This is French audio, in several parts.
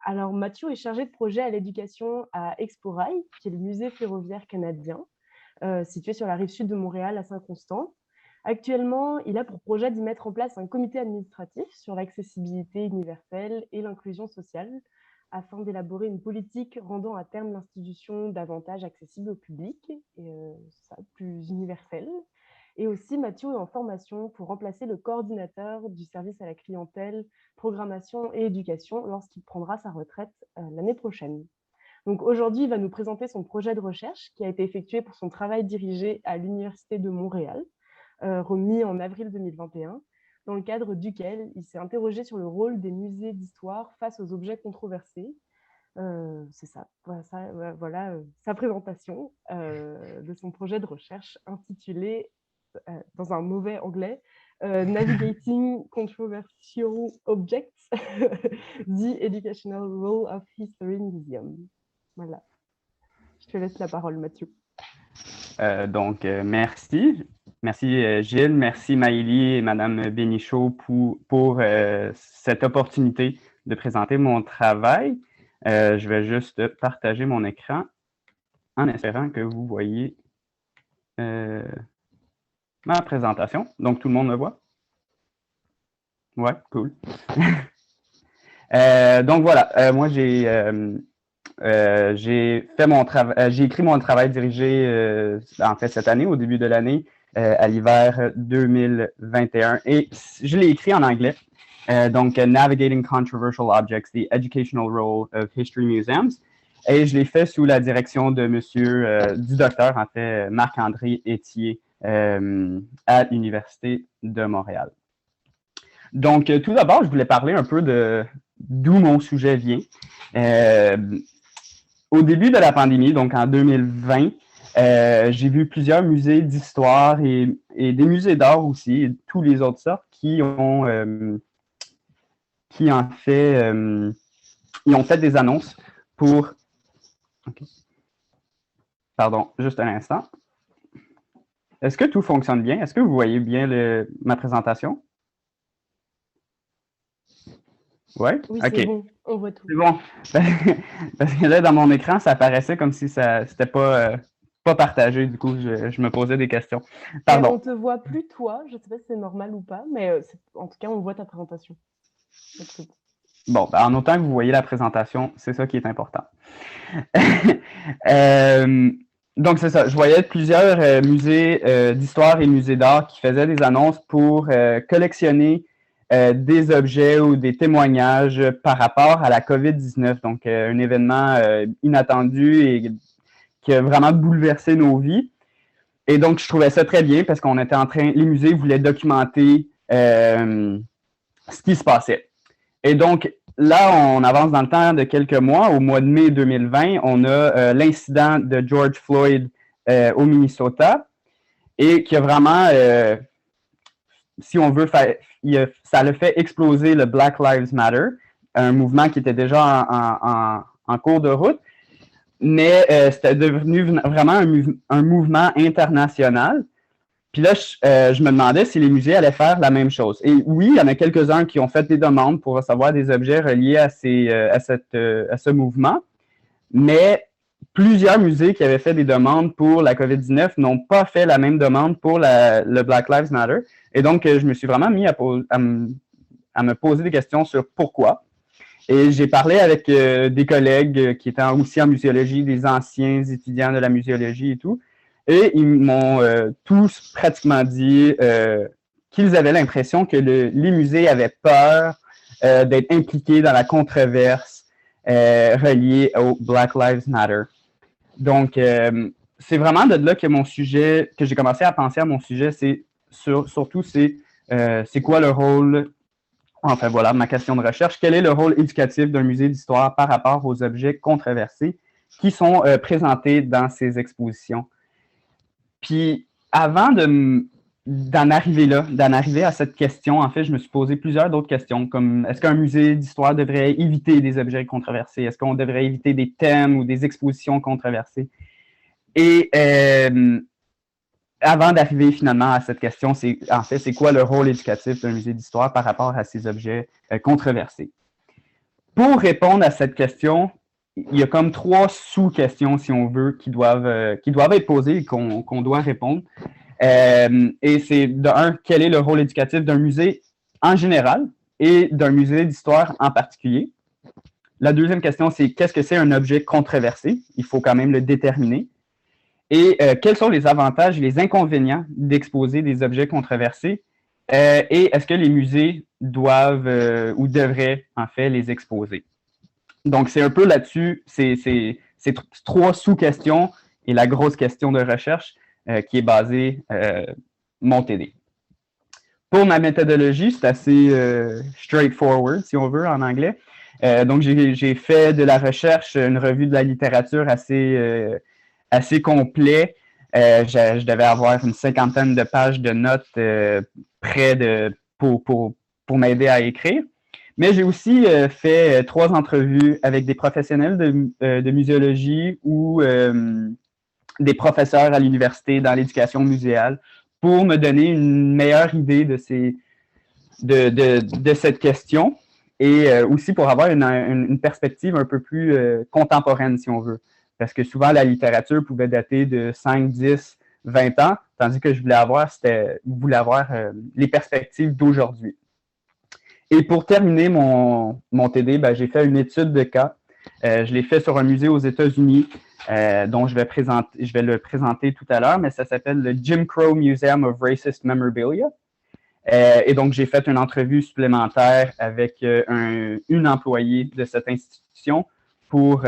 Alors, Mathieu est chargé de projet à l'éducation à Exporail, qui est le musée ferroviaire canadien, situé sur la rive sud de Montréal, à Saint-Constant. Actuellement, il a pour projet d'y mettre en place un comité administratif sur l'accessibilité universelle et l'inclusion sociale, afin d'élaborer une politique rendant à terme l'institution davantage accessible au public et plus universelle. Et aussi, Mathieu est en formation pour remplacer le coordinateur du service à la clientèle, programmation et éducation lorsqu'il prendra sa retraite l'année prochaine. Donc aujourd'hui, il va nous présenter son projet de recherche qui a été effectué pour son travail dirigé à l'Université de Montréal, remis en avril 2021, dans le cadre duquel il s'est interrogé sur le rôle des musées d'histoire face aux objets controversés. C'est ça, voilà sa présentation de son projet de recherche intitulé, dans un mauvais anglais, Navigating Controversial Objects, The Educational Role of History Museum. Voilà. Je te laisse la parole, Mathieu. Merci. Merci Gilles, merci Maëlie et Madame Bénichot pour cette opportunité de présenter mon travail. Je vais juste partager mon écran en espérant que vous voyez ma présentation. Donc, tout le monde le voit? Ouais, cool. Donc, voilà. Moi, j'ai écrit mon travail dirigé, en fait, cette année, au début de l'année, à l'hiver 2021. Et je l'ai écrit en anglais. Donc, Navigating Controversial Objects, the Educational Role of History Museums. Et je l'ai fait sous la direction de du docteur, en fait, Marc-André Étier, à l'Université de Montréal. Donc, tout d'abord, je voulais parler un peu d'où mon sujet vient. Au début de la pandémie, donc en 2020, j'ai vu plusieurs musées d'histoire et des musées d'art aussi, et tous les autres sortes qui ont fait des annonces pour... Okay. Pardon, juste un instant. Est-ce que tout fonctionne bien? Est-ce que vous voyez bien ma présentation? Ouais? Oui, OK. c'est bon, on voit tout. C'est bon. Parce que là, dans mon écran, ça apparaissait comme si ça n'était pas partagé. Du coup, je me posais des questions. Pardon. On te voit plus toi, je ne sais pas si c'est normal ou pas, mais en tout cas, on voit ta présentation. Bon, en autant que vous voyez la présentation, c'est ça qui est important. Donc, c'est ça. Je voyais plusieurs musées d'histoire et musées d'art qui faisaient des annonces pour collectionner des objets ou des témoignages par rapport à la COVID-19. Donc, un événement inattendu et qui a vraiment bouleversé nos vies. Et donc, je trouvais ça très bien parce qu'on était les musées voulaient documenter ce qui se passait. Et donc, là, on avance dans le temps de quelques mois. Au mois de mai 2020, on a l'incident de George Floyd au Minnesota et qui a vraiment, si on veut, ça a fait exploser le Black Lives Matter, un mouvement qui était déjà en cours de route, mais c'était devenu vraiment un mouvement international. Puis là, je me demandais si les musées allaient faire la même chose. Et oui, il y en a quelques-uns qui ont fait des demandes pour recevoir des objets reliés à ce mouvement, mais plusieurs musées qui avaient fait des demandes pour la COVID-19 n'ont pas fait la même demande pour le Black Lives Matter. Et donc, je me suis vraiment mis à me poser des questions sur pourquoi. Et j'ai parlé avec des collègues qui étaient aussi en muséologie, des anciens étudiants de la muséologie et tout. Et ils m'ont tous pratiquement dit qu'ils avaient l'impression que les musées avaient peur d'être impliqués dans la controverse reliée au Black Lives Matter. Donc, c'est vraiment de là que j'ai commencé à penser à mon sujet, c'est surtout c'est quoi le rôle, enfin voilà, ma question de recherche, quel est le rôle éducatif d'un musée d'histoire par rapport aux objets controversés qui sont présentés dans ces expositions? Puis, avant d'en arriver à cette question, en fait, je me suis posé plusieurs d'autres questions, comme est-ce qu'un musée d'histoire devrait éviter des objets controversés? Est-ce qu'on devrait éviter des thèmes ou des expositions controversées? Et avant d'arriver finalement à cette question, c'est quoi le rôle éducatif d'un musée d'histoire par rapport à ces objets controversés? pour répondre à cette question, il y a comme 3 sous-questions, si on veut, qui doivent être posées et qu'on doit répondre. Et c'est de un, quel est le rôle éducatif d'un musée en général et d'un musée d'histoire en particulier. La deuxième question, c'est qu'est-ce que c'est un objet controversé? Il faut quand même le déterminer. Et quels sont les avantages et les inconvénients d'exposer des objets controversés? Et est-ce que les musées doivent ou devraient, en fait, les exposer? Donc, c'est un peu là-dessus, c'est 3 sous-questions et la grosse question de recherche qui est basée mon TD. Pour ma méthodologie, c'est assez straightforward, si on veut, en anglais. Donc, j'ai fait de la recherche, une revue de la littérature assez complet. Je devais avoir une 50aine de pages de notes pour m'aider à écrire. Mais j'ai aussi fait 3 entrevues avec des professionnels de muséologie ou des professeurs à l'université dans l'éducation muséale pour me donner une meilleure idée de cette question et aussi pour avoir une perspective un peu plus contemporaine, si on veut. Parce que souvent, la littérature pouvait dater de 5, 10, 20 ans, tandis que je voulais avoir les perspectives d'aujourd'hui. Et pour terminer mon TD, ben, j'ai fait une étude de cas. Je l'ai fait sur un musée aux États-Unis, dont je vais le présenter tout à l'heure, mais ça s'appelle le Jim Crow Museum of Racist Memorabilia. Et donc, j'ai fait une entrevue supplémentaire avec une employée de cette institution pour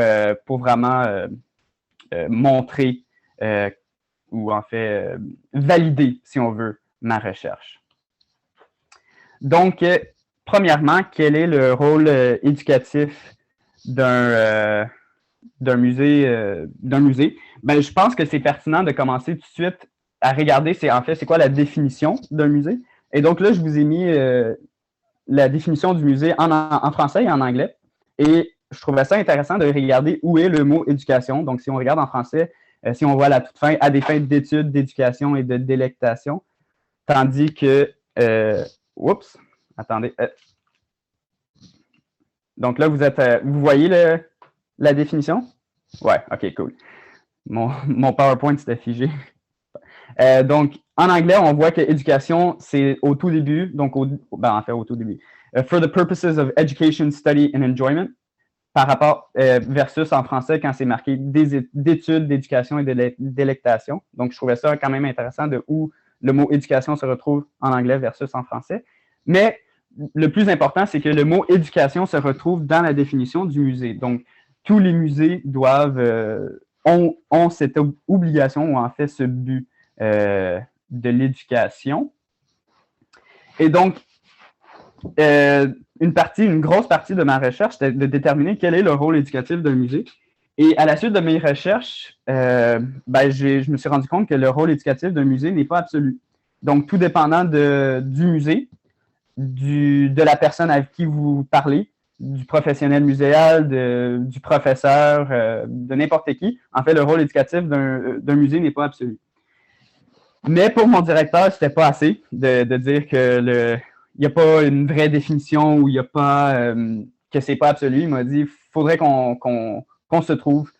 vraiment montrer ou en fait valider, si on veut, ma recherche. Donc, premièrement, quel est le rôle éducatif d'un musée? Ben, je pense que c'est pertinent de commencer tout de suite à regarder, c'est quoi la définition d'un musée. Et donc là, je vous ai mis la définition du musée en français et en anglais. Et je trouvais ça intéressant de regarder où est le mot éducation. Donc, si on regarde en français, si on voit à la toute fin, à des fins d'études, d'éducation et de délectation, tandis que, oups, attendez. Donc là, vous voyez la définition? Ouais, OK, cool. Mon PowerPoint s'était figé. Donc, en anglais, on voit que éducation, c'est au tout début, donc au tout début. For the purposes of education, study and enjoyment, par rapport versus en français quand c'est marqué d'études, d'éducation et de délectation. Donc, je trouvais ça quand même intéressant de où le mot éducation se retrouve en anglais versus en français. Mais le plus important, c'est que le mot éducation se retrouve dans la définition du musée. Donc, tous les musées ont cette obligation ou en fait ce but de l'éducation. Et donc, une grosse partie de ma recherche, c'était de déterminer quel est le rôle éducatif d'un musée. Et à la suite de mes recherches, je me suis rendu compte que le rôle éducatif d'un musée n'est pas absolu. Donc, tout dépendant du musée, de la personne avec qui vous parlez, du professionnel muséal, du professeur, de n'importe qui, en fait, le rôle éducatif d'un musée n'est pas absolu. Mais pour mon directeur, c'était pas assez de dire que il n'y a pas une vraie définition ou il n'y a pas que c'est pas absolu. Il m'a dit il faudrait qu'on se trouve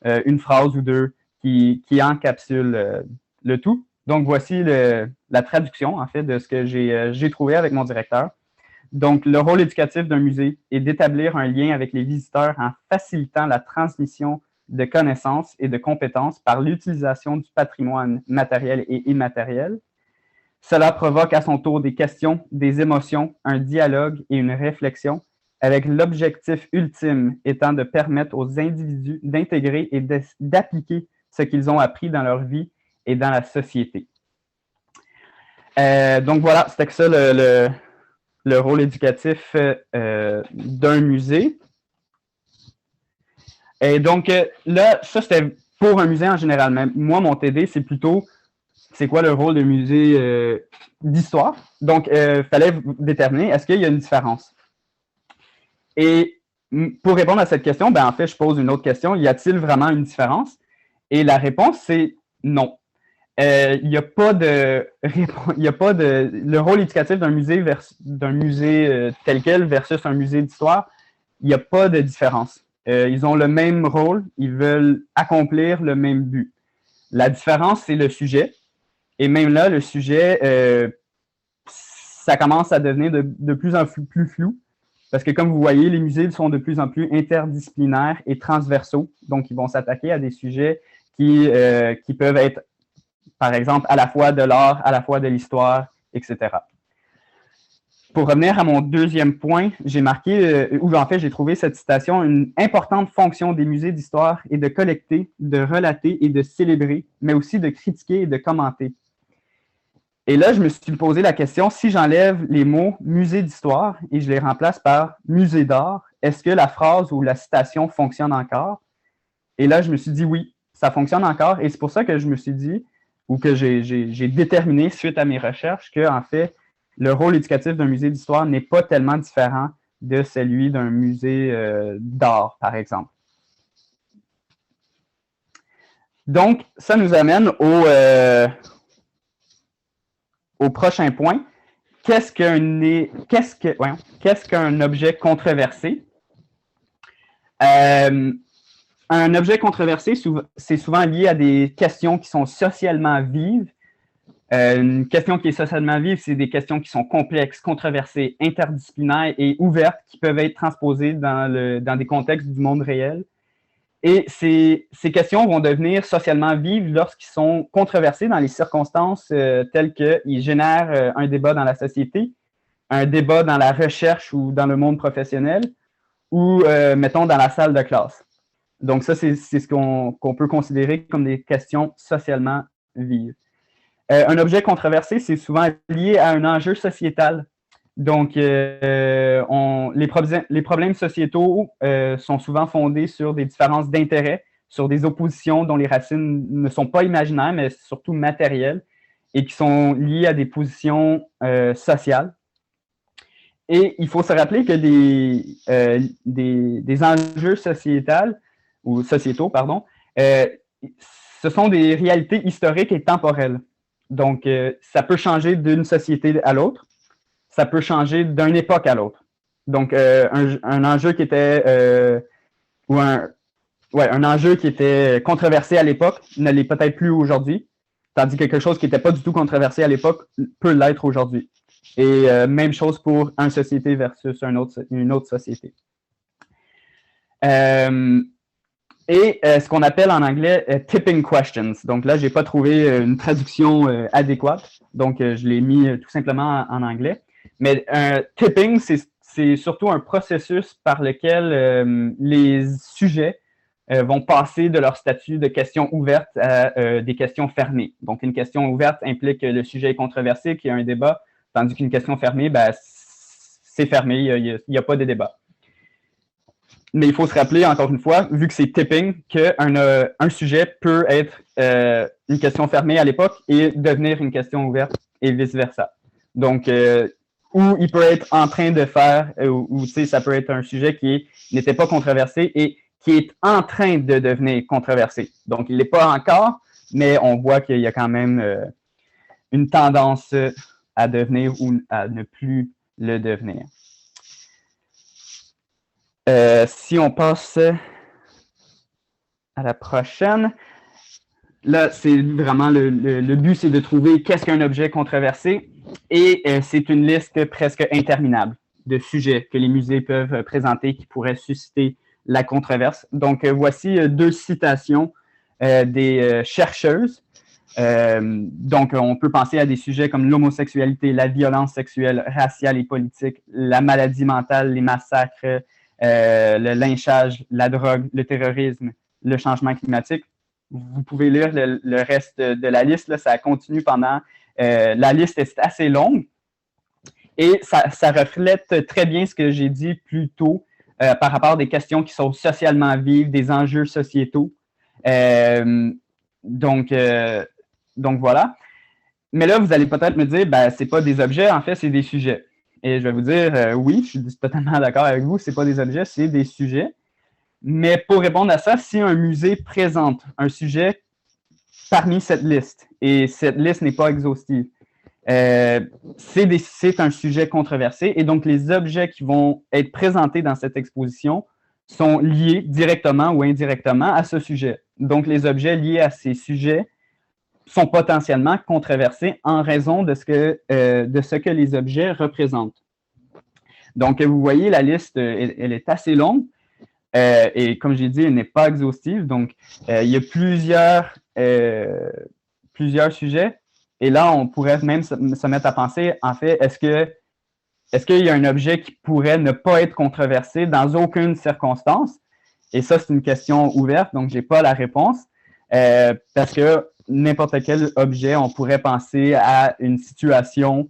une phrase ou deux qui encapsule le tout. Donc, voici la traduction, en fait, de ce que j'ai trouvé avec mon directeur. Donc, le rôle éducatif d'un musée est d'établir un lien avec les visiteurs en facilitant la transmission de connaissances et de compétences par l'utilisation du patrimoine matériel et immatériel. Cela provoque à son tour des questions, des émotions, un dialogue et une réflexion, avec l'objectif ultime étant de permettre aux individus d'intégrer et d'appliquer ce qu'ils ont appris dans leur vie et dans la société. Donc voilà, c'était ça le rôle éducatif d'un musée. Et donc là, ça c'était pour un musée en général. Mais moi, mon TD, c'est plutôt, c'est quoi le rôle d'un musée d'histoire? Donc, il fallait déterminer, est-ce qu'il y a une différence? Et pour répondre à cette question, en fait, je pose une autre question. Y a-t-il vraiment une différence? Et la réponse, c'est non. Il n'y a pas de le rôle éducatif d'un musée tel quel versus un musée d'histoire, il n'y a pas de différence. Ils ont le même rôle, ils veulent accomplir le même but. La différence, c'est le sujet. Et même là, le sujet, ça commence à devenir de plus en plus flou. Parce que comme vous voyez, les musées sont de plus en plus interdisciplinaires et transversaux. Donc, ils vont s'attaquer à des sujets qui peuvent être, par exemple, à la fois de l'art, à la fois de l'histoire, etc. Pour revenir à mon deuxième point, j'ai marqué, ou en fait, j'ai trouvé cette citation, une importante fonction des musées d'histoire est de collecter, de relater et de célébrer, mais aussi de critiquer et de commenter. Et là, je me suis posé la question, si j'enlève les mots musée d'histoire et je les remplace par musée d'art, est-ce que la phrase ou la citation fonctionne encore? Et là, je me suis dit oui, ça fonctionne encore. Et c'est pour ça que je me suis dit, ou que j'ai déterminé suite à mes recherches, que en fait, le rôle éducatif d'un musée d'histoire n'est pas tellement différent de celui d'un musée d'art, par exemple. Donc, ça nous amène au prochain point. Qu'est-ce qu'un objet controversé? Un objet controversé, c'est souvent lié à des questions qui sont socialement vives. Une question qui est socialement vive, c'est des questions qui sont complexes, controversées, interdisciplinaires et ouvertes, qui peuvent être transposées dans des contextes du monde réel. Et ces questions vont devenir socialement vives lorsqu'ils sont controversés dans les circonstances telles qu'ils génèrent un débat dans la société, un débat dans la recherche ou dans le monde professionnel, ou, mettons, dans la salle de classe. Donc ça, c'est ce qu'on peut considérer comme des questions socialement vives. Un objet controversé, c'est souvent lié à un enjeu sociétal. Donc, les problèmes sociétaux sont souvent fondés sur des différences d'intérêts, sur des oppositions dont les racines ne sont pas imaginaires, mais surtout matérielles, et qui sont liées à des positions sociales. Et il faut se rappeler que des enjeux sociétaux, ce sont des réalités historiques et temporelles. Donc, ça peut changer d'une société à l'autre. Ça peut changer d'une époque à l'autre. Donc, un enjeu qui était un enjeu qui était controversé à l'époque ne l'est peut-être plus aujourd'hui, tandis que quelque chose qui n'était pas du tout controversé à l'époque peut l'être aujourd'hui. Et même chose pour une société versus une autre société. Ce qu'on appelle en anglais tipping questions. Donc là, je n'ai pas trouvé une traduction adéquate, donc je l'ai mis tout simplement en anglais. Mais tipping, c'est surtout un processus par lequel les sujets vont passer de leur statut de questions ouvertes à des questions fermées. Donc, une question ouverte implique que le sujet est controversé, qu'il y a un débat, tandis qu'une question fermée, c'est fermé, il n'y a pas de débat. Mais il faut se rappeler, encore une fois, vu que c'est tipping, qu'un sujet peut être une question fermée à l'époque et devenir une question ouverte et vice-versa. Donc, ou il peut être en train de faire, ou ça peut être un sujet qui n'était pas controversé et qui est en train de devenir controversé. Donc, il ne l'est pas encore, mais on voit qu'il y a quand même une tendance à devenir ou à ne plus le devenir. Si on passe à la prochaine, là, c'est vraiment le but, c'est de trouver qu'est-ce qu'un objet controversé et c'est une liste presque interminable de sujets que les musées peuvent présenter qui pourraient susciter la controverse. Donc, voici deux citations des chercheuses. Donc, on peut penser à des sujets comme l'homosexualité, la violence sexuelle, raciale et politique, la maladie mentale, les massacres, le lynchage, la drogue, le terrorisme, le changement climatique. Vous pouvez lire le reste de la liste, là, ça continue pendant... la liste est assez longue et ça reflète très bien ce que j'ai dit plus tôt par rapport à des questions qui sont socialement vives, des enjeux sociétaux. Donc voilà. Mais là, vous allez peut-être me dire, c'est pas des objets, en fait, c'est des sujets. Et je vais vous dire, oui, je suis totalement d'accord avec vous, c'est pas des objets, c'est des sujets. Mais pour répondre à ça, si un musée présente un sujet parmi cette liste, et cette liste n'est pas exhaustive, c'est un sujet controversé et donc les objets qui vont être présentés dans cette exposition sont liés directement ou indirectement à ce sujet. Donc les objets liés à ces sujets sont potentiellement controversés en raison de ce que les objets représentent. Donc vous voyez, la liste, elle est assez longue et comme j'ai dit, elle n'est pas exhaustive. Donc il y a plusieurs sujets. Et là, on pourrait même se mettre à penser, en fait, est-ce qu'il y a un objet qui pourrait ne pas être controversé dans aucune circonstance? Et ça, c'est une question ouverte, donc je n'ai pas la réponse. Parce que n'importe quel objet, on pourrait penser à une situation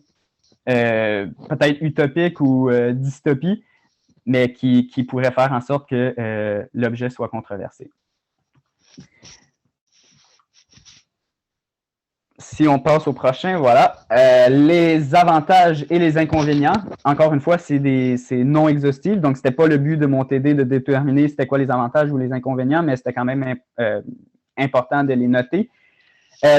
peut-être utopique ou dystopie, mais qui pourrait faire en sorte que l'objet soit controversé. Si on passe au prochain, voilà. Les avantages et les inconvénients, encore une fois, c'est non exhaustif, donc ce n'était pas le but de mon TD de déterminer c'était quoi les avantages ou les inconvénients, mais c'était quand même important de les noter.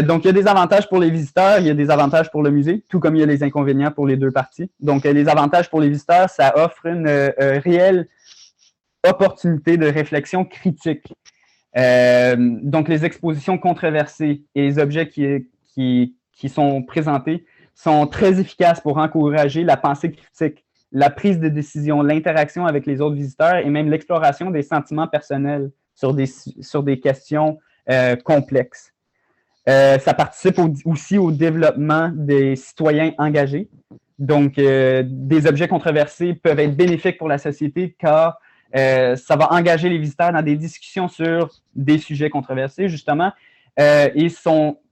Donc, il y a des avantages pour les visiteurs, il y a des avantages pour le musée, tout comme il y a les inconvénients pour les deux parties. Donc, les avantages pour les visiteurs, ça offre une réelle opportunité de réflexion critique. Donc, les expositions controversées et les objets qui sont présentés sont très efficaces pour encourager la pensée critique, la prise de décision, l'interaction avec les autres visiteurs et même l'exploration des sentiments personnels sur des questions complexes. Ça participe aussi au développement des citoyens engagés. Donc, des objets controversés peuvent être bénéfiques pour la société car ça va engager les visiteurs dans des discussions sur des sujets controversés, justement,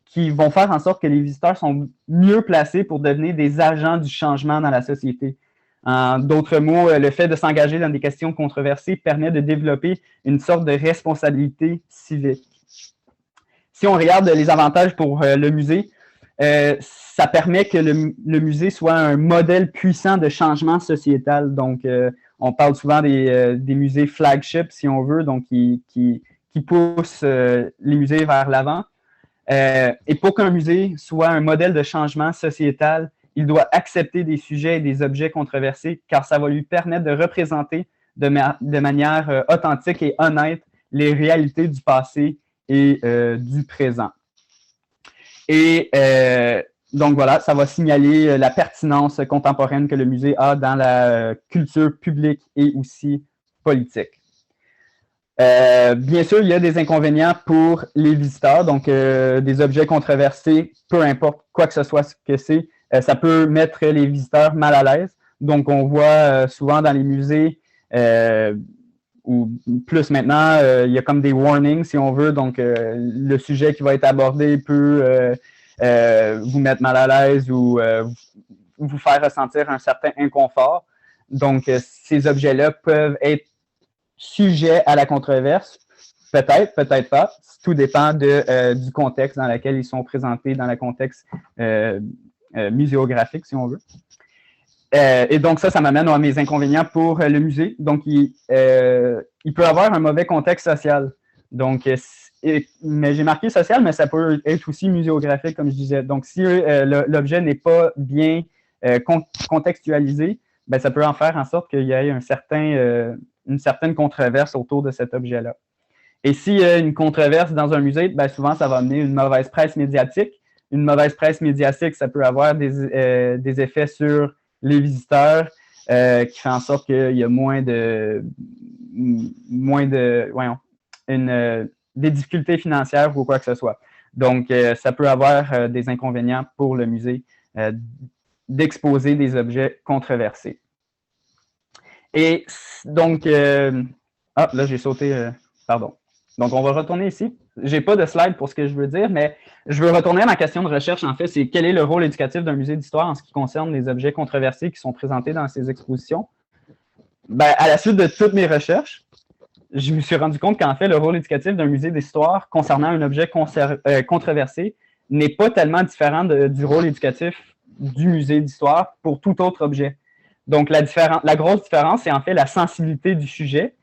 qui vont faire en sorte que les visiteurs sont mieux placés pour devenir des agents du changement dans la société. En d'autres mots, le fait de s'engager dans des questions controversées permet de développer une sorte de responsabilité civique. Si on regarde les avantages pour le musée, ça permet que le musée soit un modèle puissant de changement sociétal. Donc, on parle souvent des musées flagship, si on veut, donc qui poussent les musées vers l'avant. Et pour qu'un musée soit un modèle de changement sociétal, il doit accepter des sujets et des objets controversés car ça va lui permettre de représenter de manière authentique et honnête les réalités du passé et du présent. Et donc voilà, ça va signaler la pertinence contemporaine que le musée a dans la culture publique et aussi politique. Bien sûr, il y a des inconvénients pour les visiteurs, donc des objets controversés, peu importe quoi que ce soit ce que c'est, ça peut mettre les visiteurs mal à l'aise. Donc, on voit souvent dans les musées, ou plus maintenant, il y a comme des warnings, si on veut, donc le sujet qui va être abordé peut vous mettre mal à l'aise ou vous faire ressentir un certain inconfort. Donc, ces objets-là peuvent être sujets à la controverse, peut-être, peut-être pas. Tout dépend du contexte dans lequel ils sont présentés, dans le contexte muséographique, si on veut. Et donc, ça m'amène à mes inconvénients pour le musée. Donc, il peut avoir un mauvais contexte social. Donc, mais j'ai marqué social, mais ça peut être aussi muséographique, comme je disais. Donc, si l'objet n'est pas bien contextualisé, ben, ça peut en faire en sorte qu'il y ait une certaine controverse autour de cet objet-là. Et s'il y a une controverse dans un musée, ben, souvent, ça va amener une mauvaise presse médiatique. Une mauvaise presse médiatique, ça peut avoir des effets sur les visiteurs, qui fait en sorte qu'il y a des difficultés financières ou quoi que ce soit. Donc, ça peut avoir des inconvénients pour le musée d'exposer des objets controversés. Et donc, là, j'ai sauté, pardon. Donc, on va retourner ici. Je n'ai pas de slide pour ce que je veux dire, mais je veux retourner à ma question de recherche, en fait, c'est quel est le rôle éducatif d'un musée d'histoire en ce qui concerne les objets controversés qui sont présentés dans ces expositions? Ben, à la suite de toutes mes recherches, je me suis rendu compte qu'en fait, le rôle éducatif d'un musée d'histoire concernant un objet controversé n'est pas tellement différent du rôle éducatif du musée d'histoire pour tout autre objet. Donc, la grosse différence, c'est en fait la sensibilité du sujet.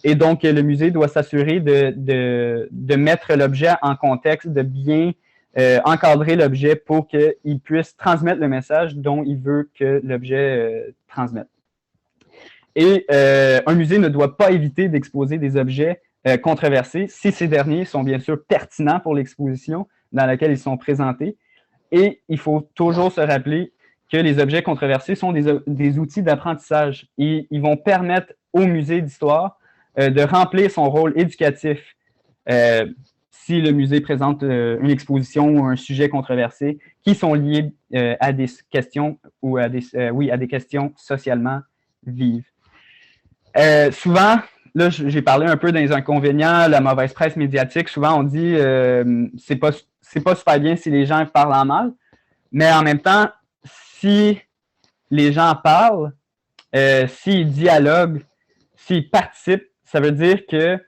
Et donc, le musée doit s'assurer de mettre l'objet en contexte, de bien encadrer l'objet pour qu'il puisse transmettre le message dont il veut que l'objet transmette. Et un musée ne doit pas éviter d'exposer des objets controversés si ces derniers sont bien sûr pertinents pour l'exposition dans laquelle ils sont présentés. Et il faut toujours se rappeler que les objets controversés sont des outils d'apprentissage. Ils vont permettre au musée d'histoire de remplir son rôle éducatif si le musée présente une exposition ou un sujet controversé qui sont liés à des questions ou à des questions socialement vives. Souvent, là, j'ai parlé un peu des inconvénients, la mauvaise presse médiatique. Souvent, on dit c'est pas super bien si les gens parlent en mal, mais en même temps, si les gens parlent, s'ils dialoguent, s'ils participent, ça veut dire que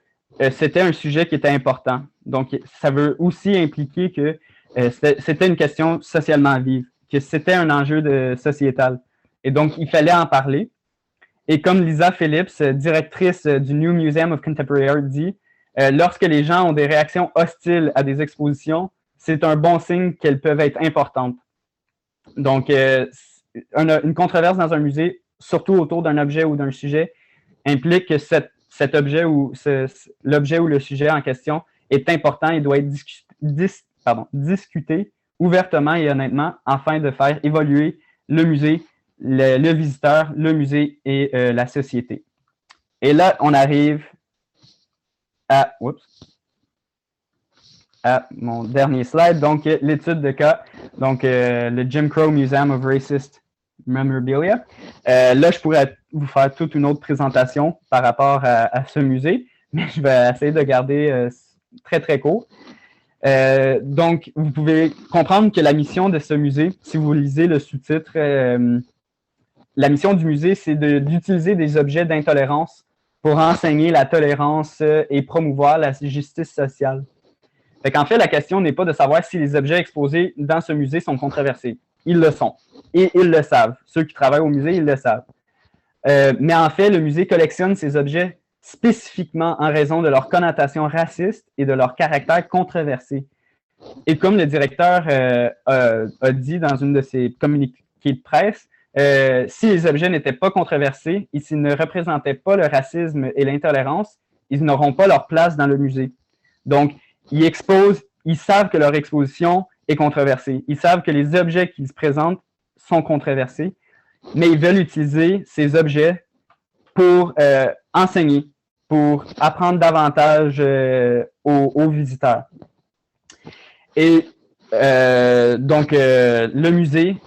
c'était un sujet qui était important. Donc, ça veut aussi impliquer que c'était une question socialement vive, que c'était un enjeu sociétal. Et donc, il fallait en parler. Et comme Lisa Phillips, directrice du New Museum of Contemporary Art, dit, lorsque les gens ont des réactions hostiles à des expositions, c'est un bon signe qu'elles peuvent être importantes. Donc, une controverse dans un musée, surtout autour d'un objet ou d'un sujet, implique que cet objet ou l'objet ou le sujet en question est important et doit être discuté ouvertement et honnêtement afin de faire évoluer le musée, le visiteur, le musée et la société. Et là, on arrive à mon dernier slide, donc l'étude de cas, donc le Jim Crow Museum of Racist Memorabilia. Là, je pourrais vous faire toute une autre présentation par rapport à ce musée, mais je vais essayer de garder très, très court. Donc, vous pouvez comprendre que la mission de ce musée, si vous lisez le sous-titre, la mission du musée, c'est d'utiliser des objets d'intolérance pour enseigner la tolérance et promouvoir la justice sociale. Fait qu'en fait, la question n'est pas de savoir si les objets exposés dans ce musée sont controversés. Ils le sont. Et ils le savent. Ceux qui travaillent au musée, ils le savent. Mais en fait, le musée collectionne ces objets spécifiquement en raison de leur connotation raciste et de leur caractère controversé. Et comme le directeur a dit dans une de ses communiqués de presse, si les objets n'étaient pas controversés et s'ils ne représentaient pas le racisme et l'intolérance, ils n'auront pas leur place dans le musée. Donc, ils savent que leur exposition est controversée. Ils savent que les objets qu'ils présentent sont controversés, mais ils veulent utiliser ces objets pour enseigner, pour apprendre davantage aux visiteurs. Et donc, le musée,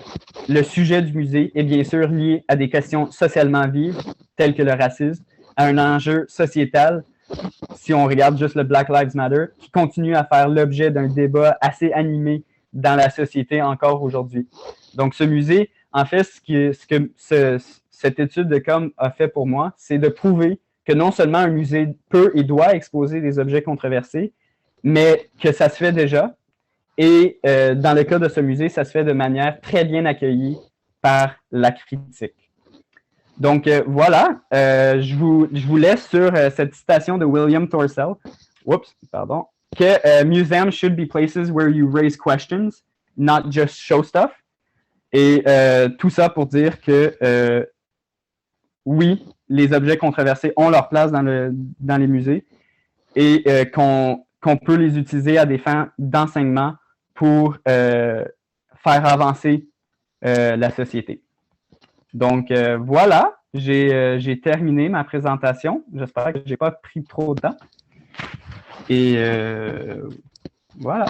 le sujet du musée est bien sûr lié à des questions socialement vives, telles que le racisme, à un enjeu sociétal, si on regarde juste le Black Lives Matter, qui continue à faire l'objet d'un débat assez animé dans la société encore aujourd'hui. Donc, ce musée, en fait, cette étude de com a fait pour moi, c'est de prouver que non seulement un musée peut et doit exposer des objets controversés, mais que ça se fait déjà. Et dans le cas de ce musée, ça se fait de manière très bien accueillie par la critique. Donc voilà, je vous laisse sur cette citation de William Thorsell, que museums should be places where you raise questions, not just show stuff. Et tout ça pour dire que oui, les objets controversés ont leur place dans les musées et qu'on peut les utiliser à des fins d'enseignement pour faire avancer la société. Donc, voilà, j'ai terminé ma présentation. J'espère que je n'ai pas pris trop de temps. Et voilà.